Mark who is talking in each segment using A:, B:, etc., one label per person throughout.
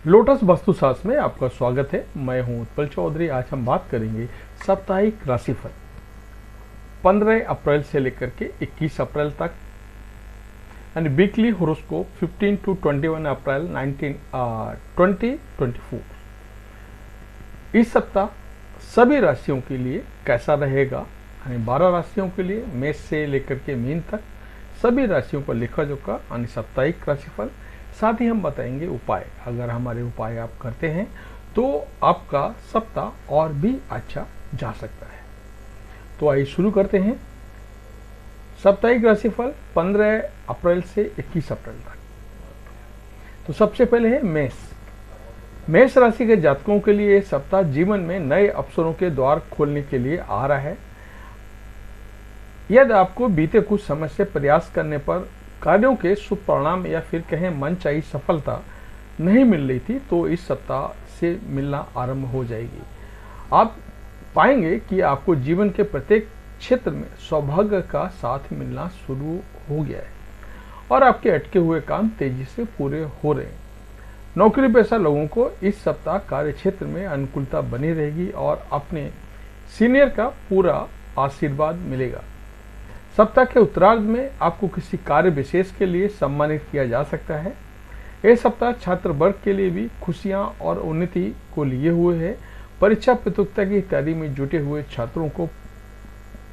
A: Lotus वास्तुशास्त्र में आपका स्वागत है। मैं हूं उत्पल चौधरी। आज हम बात करेंगे साप्ताहिक राशिफल 15 अप्रैल से लेकर के 21 अप्रैल तक यानी वीकली होरोस्कोप 15 to 21 अप्रैल 2024। इस सप्ताह सभी राशियों के लिए कैसा रहेगा, यानी 12 राशियों के लिए मेष से लेकर के मीन तक सभी राशियों पर लिखा जोखा यानी साप्ताहिक राशिफल। साथ ही हम बताएंगे उपाय। अगर हमारे उपाय आप करते हैं तो आपका सप्ताह और भी अच्छा जा सकता है। तो आइए शुरू करते हैं साप्ताहिक राशिफल 15 अप्रैल से 21 अप्रैल तक। तो सबसे पहले है मेष राशि के जातकों के लिए सप्ताह जीवन में नए अवसरों के द्वार खोलने के लिए आ रहा है। यदि आपको बीते कुछ समय से प्रयास करने पर कार्यों के शुभ परिणाम या फिर कहें मनचाही सफलता नहीं मिल रही थी तो इस सप्ताह से मिलना आरंभ हो जाएगी। आप पाएंगे कि आपको जीवन के प्रत्येक क्षेत्र में सौभाग्य का साथ मिलना शुरू हो गया है और आपके अटके हुए काम तेजी से पूरे हो रहे हैं। नौकरी पेशा लोगों को इस सप्ताह कार्य क्षेत्र में अनुकूलता बनी रहेगी और अपने सीनियर का पूरा आशीर्वाद मिलेगा। सप्ताह के उत्तरार्ध में आपको किसी कार्य विशेष के लिए सम्मानित किया जा सकता है। यह सप्ताह छात्र वर्ग के लिए भी खुशियां और उन्नति को लिए हुए है। परीक्षा प्रतियोगिता की तैयारी में जुटे हुए छात्रों को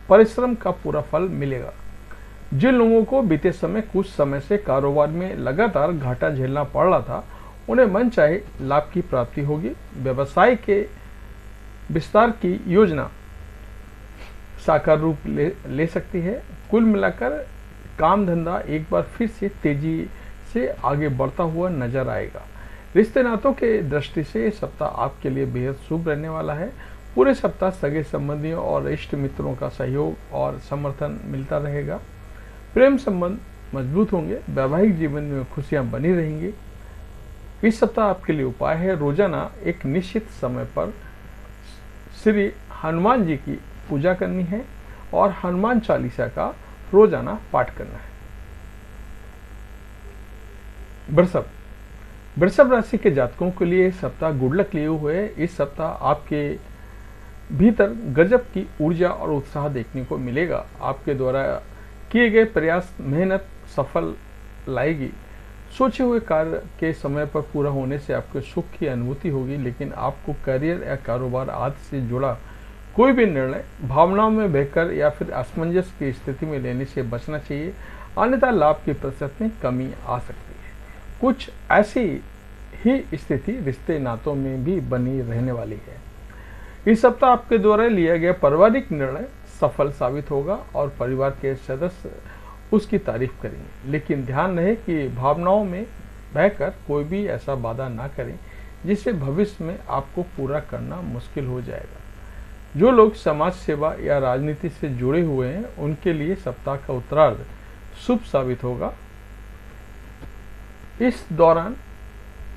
A: परिश्रम का पूरा फल मिलेगा। जिन लोगों को बीते समय कुछ समय से कारोबार में लगातार घाटा झेलना पड़ रहा था उन्हें मनचाहे लाभ की प्राप्ति होगी। व्यवसाय के विस्तार की योजना साकार रूप ले सकती है। कुल मिलाकर काम धंधा एक बार फिर से तेजी से आगे बढ़ता हुआ नजर आएगा। रिश्ते नातों के दृष्टि से ये सप्ताह आपके लिए बेहद शुभ रहने वाला है। पूरे सप्ताह सगे संबंधियों और इष्ट मित्रों का सहयोग और समर्थन मिलता रहेगा। प्रेम संबंध मजबूत होंगे। वैवाहिक जीवन में खुशियां बनी रहेंगी। इस सप्ताह आपके लिए उपाय है रोजाना एक निश्चित समय पर श्री हनुमान जी की पूजा करनी है और हनुमान चालीसा का रोजाना पाठ करना है। वृषभ राशि के जातकों के लिए सप्ताह गुड लक लिए हुए है। इस सप्ताह आपके भीतर गजब की ऊर्जा और उत्साह देखने को मिलेगा। आपके द्वारा किए गए प्रयास मेहनत सफल लाएगी। सोचे हुए कार्य के समय पर पूरा होने से आपको सुख की अनुभूति होगी, लेकिन आपको करियर या कारोबार आदि से जुड़ा कोई भी निर्णय भावनाओं में बहकर या फिर असमंजस की स्थिति में लेने से बचना चाहिए, अन्यथा लाभ की प्रतिशत में कमी आ सकती है। कुछ ऐसी ही स्थिति रिश्ते नातों में भी बनी रहने वाली है। इस सप्ताह आपके द्वारा लिया गया पारिवारिक निर्णय सफल साबित होगा और परिवार के सदस्य उसकी तारीफ करेंगे, लेकिन ध्यान रहे कि भावनाओं में बहकर कोई भी ऐसा वादा ना करें जिसे भविष्य में आपको पूरा करना मुश्किल हो जाएगा। जो लोग समाज सेवा या राजनीति से जुड़े हुए हैं उनके लिए सप्ताह का उत्तरार्ध शुभ साबित होगा। इस दौरान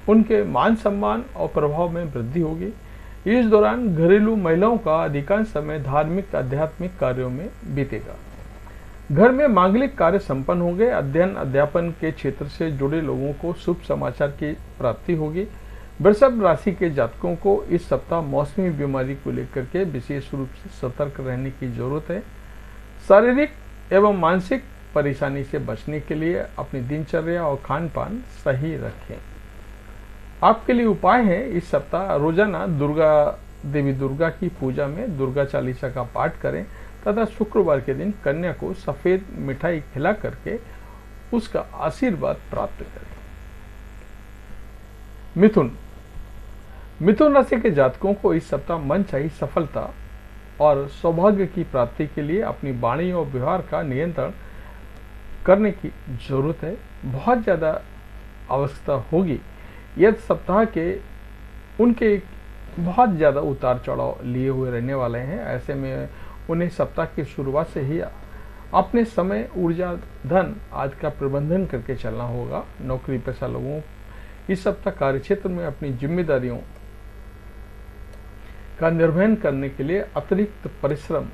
A: उनके मान सम्मान और प्रभाव में वृद्धि होगी। इस दौरान घरेलू महिलाओं का अधिकांश समय धार्मिक आध्यात्मिक कार्यों में बीतेगा। घर में मांगलिक कार्य संपन्न होंगे। अध्ययन अध्यापन के क्षेत्र से जुड़े लोगों को शुभ समाचार की प्राप्ति होगी। वृषभ राशि के जातकों को इस सप्ताह मौसमी बीमारी को लेकर के विशेष रूप से सतर्क रहने की जरूरत है। शारीरिक एवं मानसिक परेशानी से बचने के लिए अपनी दिनचर्या और खान पान सही रखें। आपके लिए उपाय है इस सप्ताह रोजाना देवी दुर्गा की पूजा में दुर्गा चालीसा का पाठ करें तथा शुक्रवार के दिन कन्या को सफेद मिठाई खिला करके उसका आशीर्वाद प्राप्त करें। मिथुन राशि के जातकों को इस सप्ताह मनचाही सफलता और सौभाग्य की प्राप्ति के लिए अपनी वाणी और व्यवहार का नियंत्रण करने की जरूरत है। बहुत ज्यादा आवश्यकता होगी। यह सप्ताह के उनके बहुत ज्यादा उतार चढ़ाव लिए हुए रहने वाले हैं। ऐसे में उन्हें सप्ताह की शुरुआत से ही अपने समय ऊर्जा धन आज का प्रबंधन करके चलना होगा। नौकरी पेशा लोगों इस सप्ताह कार्यक्षेत्र में अपनी जिम्मेदारियों का निर्वहन करने के लिए अतिरिक्त परिश्रम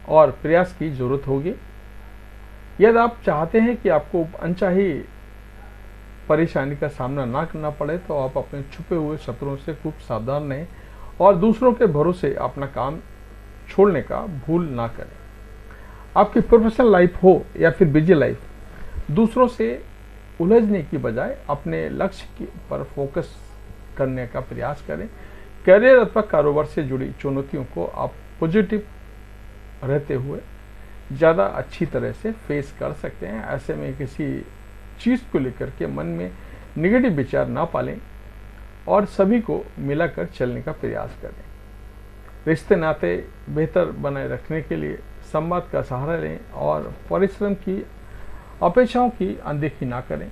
A: और प्रयास की जरूरत होगी। यदि आप चाहते हैं कि आपको अनचाही परेशानी का सामना ना करना पड़े तो आप अपने छुपे हुए शत्रुओं से खूब सावधान रहें और दूसरों के भरोसे अपना काम छोड़ने का भूल ना करें। आपकी प्रोफेशनल लाइफ हो या फिर बिजी लाइफ, दूसरों से उलझने की बजाय अपने लक्ष्य पर फोकस करने का प्रयास करें। करियर अथवा कारोबार से जुड़ी चुनौतियों को आप पॉजिटिव रहते हुए ज़्यादा अच्छी तरह से फेस कर सकते हैं। ऐसे में किसी चीज़ को लेकर के मन में नेगेटिव विचार ना पालें और सभी को मिलाकर चलने का प्रयास करें। रिश्ते नाते बेहतर बनाए रखने के लिए संवाद का सहारा लें और परिश्रम की अपेक्षाओं की अनदेखी ना करें,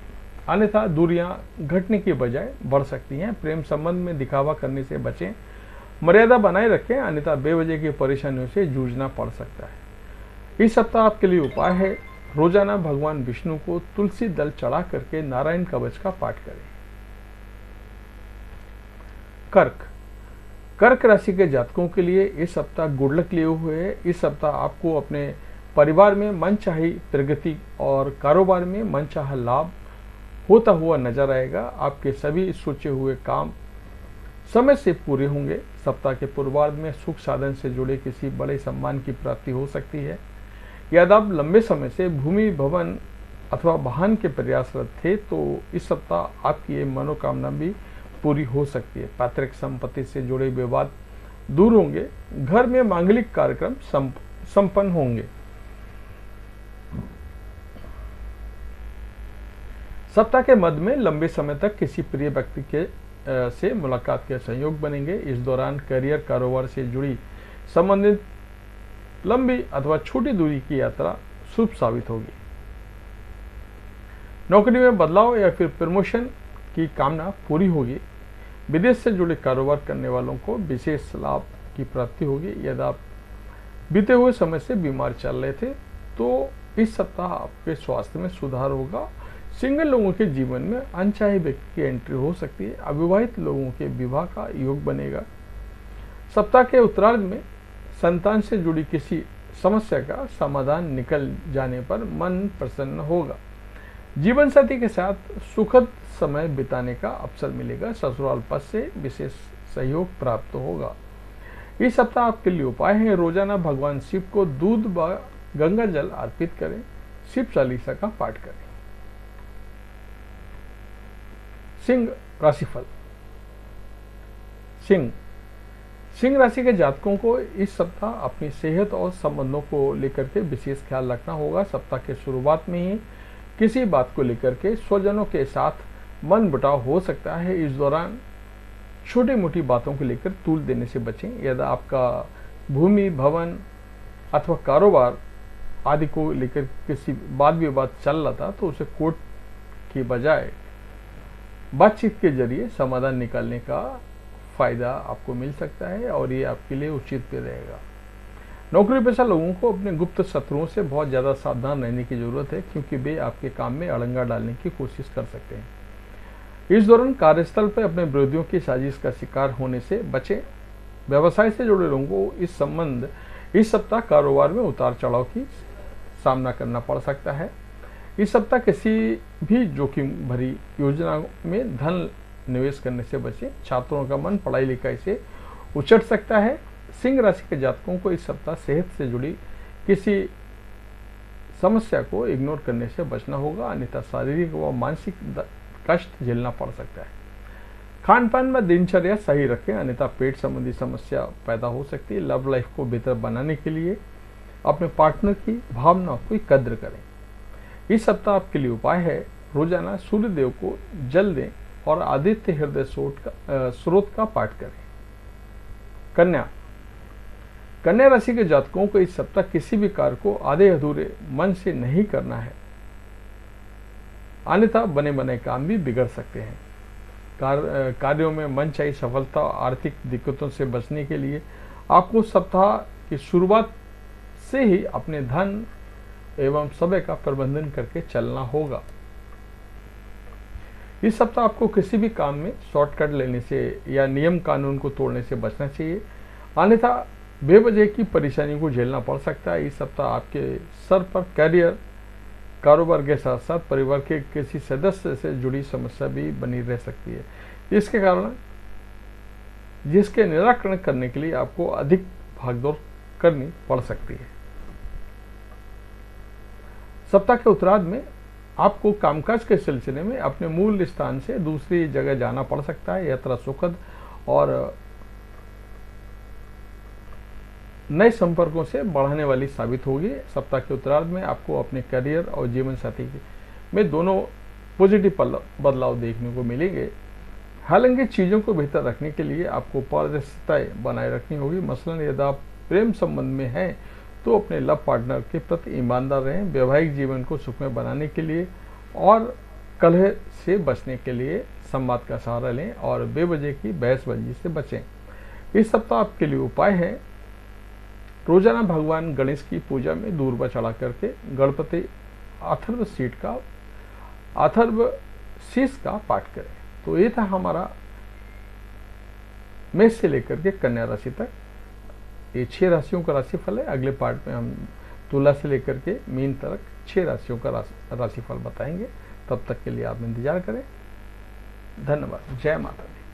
A: अन्यथा दूरियां घटने की बजाय बढ़ सकती हैं। प्रेम संबंध में दिखावा करने से बचें, मर्यादा बनाए रखें, अन्यथा बेवजह की परेशानियों से जूझना पड़ सकता है। इस सप्ताह आपके लिए उपाय है, रोजाना भगवान विष्णु को तुलसी दल चढ़ा करके नारायण कवच का पाठ करें। कर्क राशि के जातकों के लिए इस सप्ताह गुड लक लिए हुए है। इस सप्ताह आपको अपने परिवार में मनचाही प्रगति और कारोबार में मनचाहा लाभ होता हुआ नजर आएगा। आपके सभी सोचे हुए काम समय से पूरे होंगे। सप्ताह के पूर्वार्ध में सुख साधन से जुड़े किसी बड़े सम्मान की प्राप्ति हो सकती है। यदि आप लंबे समय से भूमि, भवन अथवा वाहन के प्रयासरत थे तो इस सप्ताह आपकी ये मनोकामना भी पूरी हो सकती है। पैतृक संपत्ति से जुड़े विवाद दूर होंगे। घर में मांगलिक कार्यक्रम संपन्न होंगे। सप्ताह के मध्य में लंबे समय तक किसी प्रिय व्यक्ति के से मुलाकात के संयोग बनेंगे। इस दौरान करियर, कारोबार से जुड़ी संबंधित लंबी अथवा छोटी दूरी की यात्रा शुभ साबित होगी। नौकरी में बदलाव या फिर प्रमोशन की कामना पूरी होगी। विदेश से जुड़े कारोबार करने वालों को विशेष लाभ की प्राप्ति होगी। यदि आप बीते हुए समय से बीमार चल रहे थे तो इस सप्ताह आपके स्वास्थ्य में सुधार होगा। सिंगल लोगों के जीवन में अनचाहे व्यक्ति की एंट्री हो सकती है। अविवाहित लोगों के विवाह का योग बनेगा। सप्ताह के उत्तरार्ध में संतान से जुड़ी किसी समस्या का समाधान निकल जाने पर मन प्रसन्न होगा। जीवन साथी के साथ सुखद समय बिताने का अवसर मिलेगा। ससुराल पक्ष से विशेष सहयोग प्राप्त होगा। इस सप्ताह आपके लिए उपाय है, रोजाना भगवान शिव को दूध व गंगा जल अर्पित करें। शिव चालीसा का पाठ करें। सिंह राशिफल। सिंह राशि के जातकों को इस सप्ताह अपनी सेहत और संबंधों को लेकर के विशेष ख्याल रखना होगा। सप्ताह के शुरुआत में ही किसी बात को लेकर के स्वजनों के साथ मन मुटाव हो सकता है। इस दौरान छोटी मोटी बातों को लेकर तूल देने से बचें। यदि आपका भूमि, भवन अथवा कारोबार आदि को लेकर किसी वाद विवाद चल रहा था तो उसे कोर्ट की बजाय बातचीत के जरिए समाधान निकालने का फायदा आपको मिल सकता है और ये आपके लिए उचित भी रहेगा। नौकरी पेशा लोगों को अपने गुप्त शत्रुओं से बहुत ज़्यादा सावधान रहने की जरूरत है, क्योंकि वे आपके काम में अड़ंगा डालने की कोशिश कर सकते हैं। इस दौरान कार्यस्थल पर अपने विरोधियों की साजिश का शिकार होने से बचें। व्यवसाय से जुड़े लोगों को इस सप्ताह कारोबार में उतार चढ़ाव की सामना करना पड़ सकता है। इस सप्ताह किसी भी जोखिम भरी योजना में धन निवेश करने से बचें। छात्रों का मन पढ़ाई लिखाई से उचट सकता है। सिंह राशि के जातकों को इस सप्ताह सेहत से जुड़ी किसी समस्या को इग्नोर करने से बचना होगा, अन्यथा शारीरिक व मानसिक कष्ट झेलना पड़ सकता है। खान पान में दिनचर्या सही रखें, अन्यथा पेट संबंधी समस्या पैदा हो सकती है। लव लाइफ को बेहतर बनाने के लिए अपने पार्टनर की भावनाओं की कद्र करें। इस सप्ताह आपके लिए उपाय है, रोजाना सूर्य देव को जल दें और आदित्य हृदय स्रोत का पाठ करें। कन्या राशि के जातकों को इस सप्ताह किसी भी कार्य को आधे अधूरे मन से नहीं करना है, अन्यथा बने बने काम भी बिगड़ सकते हैं। कार्यों में मनचाही सफलता और आर्थिक दिक्कतों से बचने के लिए आपको सप्ताह की शुरुआत से ही अपने धन एवं समय का प्रबंधन करके चलना होगा। इस सप्ताह आपको किसी भी काम में शॉर्टकट लेने से या नियम कानून को तोड़ने से बचना चाहिए, अन्यथा बेवजह की परेशानियों को झेलना पड़ सकता है। इस सप्ताह आपके सर पर करियर कारोबार के साथ साथ परिवार के किसी सदस्य से जुड़ी समस्या भी बनी रह सकती है, इसके कारण जिसके निराकरण करने के लिए आपको अधिक भागदौड़ करनी पड़ सकती है। सप्ताह के उत्तरार्ध में आपको कामकाज के सिलसिले में अपने मूल स्थान से दूसरी जगह जाना पड़ सकता है। यात्रा सुखद और नए संपर्कों से बढ़ाने वाली साबित होगी। सप्ताह के उत्तरार्ध में आपको अपने करियर और जीवन साथी में दोनों पॉजिटिव बदलाव देखने को मिलेंगे। हालांकि चीज़ों को बेहतर रखने के लिए आपको पारदर्शिता बनाए रखनी होगी। मसलन यदि आप प्रेम संबंध में हैं तो अपने लव पार्टनर के प्रति ईमानदार रहें। वैवाहिक जीवन को सुखमय बनाने के लिए और कलह से बचने के लिए संवाद का सहारा लें और बेवजह की बहसबाजी से बचें। इस सप्ताह आपके लिए उपाय है, रोजाना भगवान गणेश की पूजा में दूर्वा चढ़ा करके गणपति अथर्व शीर्ष का पाठ करें। तो ये था हमारा मेष से लेकर के कन्या राशि तक, ये 6 राशियों का राशिफल है। अगले पार्ट में हम तुला से लेकर के मीन तक 6 राशियों का राशिफल बताएंगे। तब तक के लिए आप इंतजार करें। धन्यवाद। जय माता दी।